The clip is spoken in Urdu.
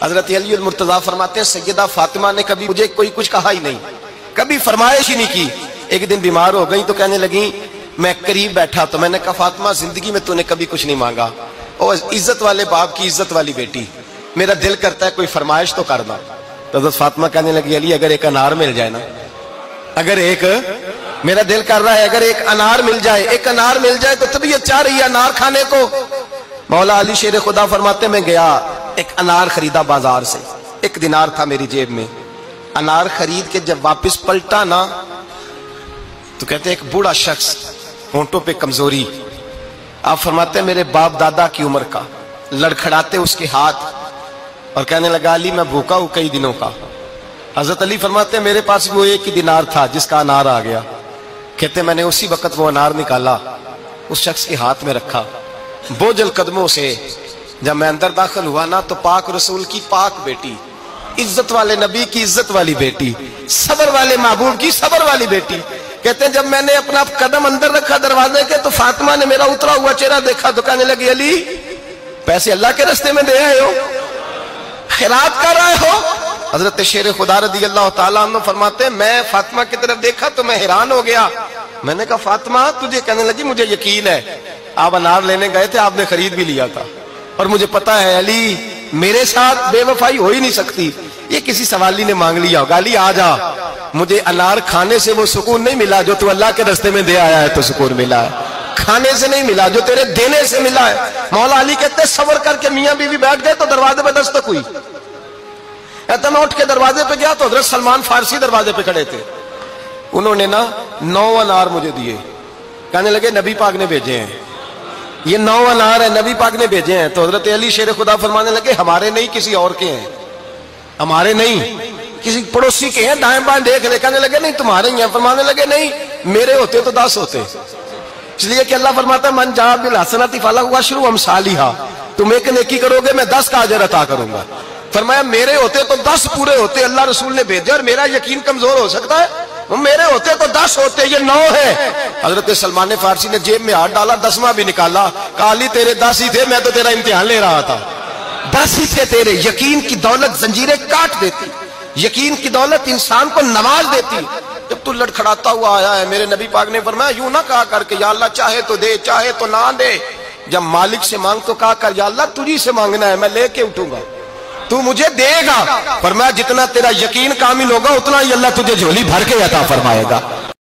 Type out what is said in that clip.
حضرت علی المرتضیٰ فرماتے ہیں سیدہ فاطمہ نے کبھی مجھے کوئی کچھ کہا ہی نہیں، کبھی فرمائش ہی نہیں کی۔ ایک دن بیمار ہو گئی تو کہنے لگیں، میں قریب بیٹھا تو میں نے کہا فاطمہ زندگی میں تو نے کبھی کچھ نہیں مانگا، اور عزت والے باپ کی عزت والی بیٹی، میرا دل کرتا ہے کوئی فرمائش تو کرنا۔ تو حضرت فاطمہ کہنے لگی علی اگر ایک انار مل جائے نا، اگر ایک میرا دل کر رہا ہے اگر ایک انار مل جائے، ایک انار مل جائے تو طبیعت چاہ رہی ہے انار کھانے کو۔ مولا علی شیر خدا فرماتے میں گیا، ایک انار خریدا بازار سے، 1 دینار تھا میری جیب میں، انار خرید کے جب واپس پلٹا نا تو کہتے ایک بوڑھا شخص، ہونٹوں پہ کمزوری، آپ فرماتے ہیں میرے باپ دادا کی عمر کا، لڑکھڑاتے اس کے ہاتھ اور کہنے لگا علی میں بھوکا ہوں کئی دنوں کا۔ حضرت علی فرماتے ہیں میرے پاس وہ 1 ہی دینار تھا جس کا انار آ گیا، کہتے میں نے اسی وقت وہ انار نکالا، اس شخص کے ہاتھ میں رکھا، بوجھل قدموں سے جب میں اندر داخل ہوا نا تو پاک رسول کی پاک بیٹی، عزت والے نبی کی عزت والی بیٹی، صبر والے محبوب کی صبر والی بیٹی، کہتے ہیں جب میں نے اپنا قدم اندر رکھا دروازے کے تو فاطمہ نے میرا اترا ہوا چہرہ دیکھا تو کہنے لگی علی پیسے اللہ کے راستے میں دے آئے ہو، خیرات کر رہے ہو؟ حضرت شیر خدا رضی اللہ تعالیٰ عنہ فرماتے ہیں میں فاطمہ کی طرف دیکھا تو میں حیران ہو گیا، میں نے کہا فاطمہ تجھے، کہنے لگی مجھے یقین ہے آپ انار لینے گئے تھے، آپ نے خرید بھی لیا تھا، اور مجھے پتا ہے علی میرے ساتھ بے وفائی ہو ہی نہیں سکتی، یہ کسی سوالی نے مانگ لیا ہوگا، علی آ جا، مجھے انار کھانے سے وہ سکون نہیں ملا جو تو اللہ کے راستے میں دے آیا ہے تو سکون ملا ہے، کھانے سے نہیں ملا جو تیرے دینے سے ملا ہے۔ مولا علی کہتے ہیں صبر کر کے میاں بیوی بیٹھ گئے تو دروازے پہ دستک ہوئی، کہتا میں اٹھ کے دروازے پہ گیا تو حضرت سلمان فارسی دروازے پہ کھڑے تھے، انہوں نے نا 9 انار مجھے دیے، کہنے لگے نبی پاک نے بھیجے ہیں، یہ 9 انار ہے نبی پاک نے بھیجے ہیں۔ تو حضرت علی شیر خدا فرمانے لگے ہمارے نہیں کسی اور کے ہیں، ہمارے نہیں کسی پڑوسی کے ہیں، دائیں بائیں دیکھ لے، کہنے لگے نہیں تمہارے ہی ہیں، فرمانے لگے نہیں میرے ہوتے تو 10 ہوتے، اس لیے کہ اللہ فرماتا ہے من جاء بالحسنۃ فلہ عشر امثالھا، تم ایک نیکی کرو گے میں 10 کا اجر عطا کروں گا، فرمایا میرے ہوتے تو 10 پورے ہوتے، اللہ رسول نے بھیجا اور میرا یقین کمزور ہو سکتا ہے، میرے ہوتے تو 10 ہوتے، یہ 9 ہے۔ حضرت سلمان فارسی نے جیب میں ہاتھ ڈالا، 10واں بھی نکالا، کہا علی تیرے 10 ہی تھے، میں تو تیرا امتحان لے رہا تھا، 10 ہی تھے تیرے۔ یقین کی دولت زنجیریں کاٹ دیتی، یقین کی دولت انسان کو نواز دیتی۔ جب تو لڑکھڑاتا ہوا آیا ہے، میرے نبی پاک نے فرمایا یوں نہ کہا کر کے یا اللہ چاہے تو دے چاہے تو نہ دے، جب مالک سے مانگ تو کہا کر یا اللہ تجھی سے مانگنا ہے، میں لے کے اٹھوں گا، تو مجھے دے گا، فرمایا جتنا تیرا یقین کامل ہوگا اتنا ہی اللہ تجھے جھولی بھر کے عطا فرمائے گا۔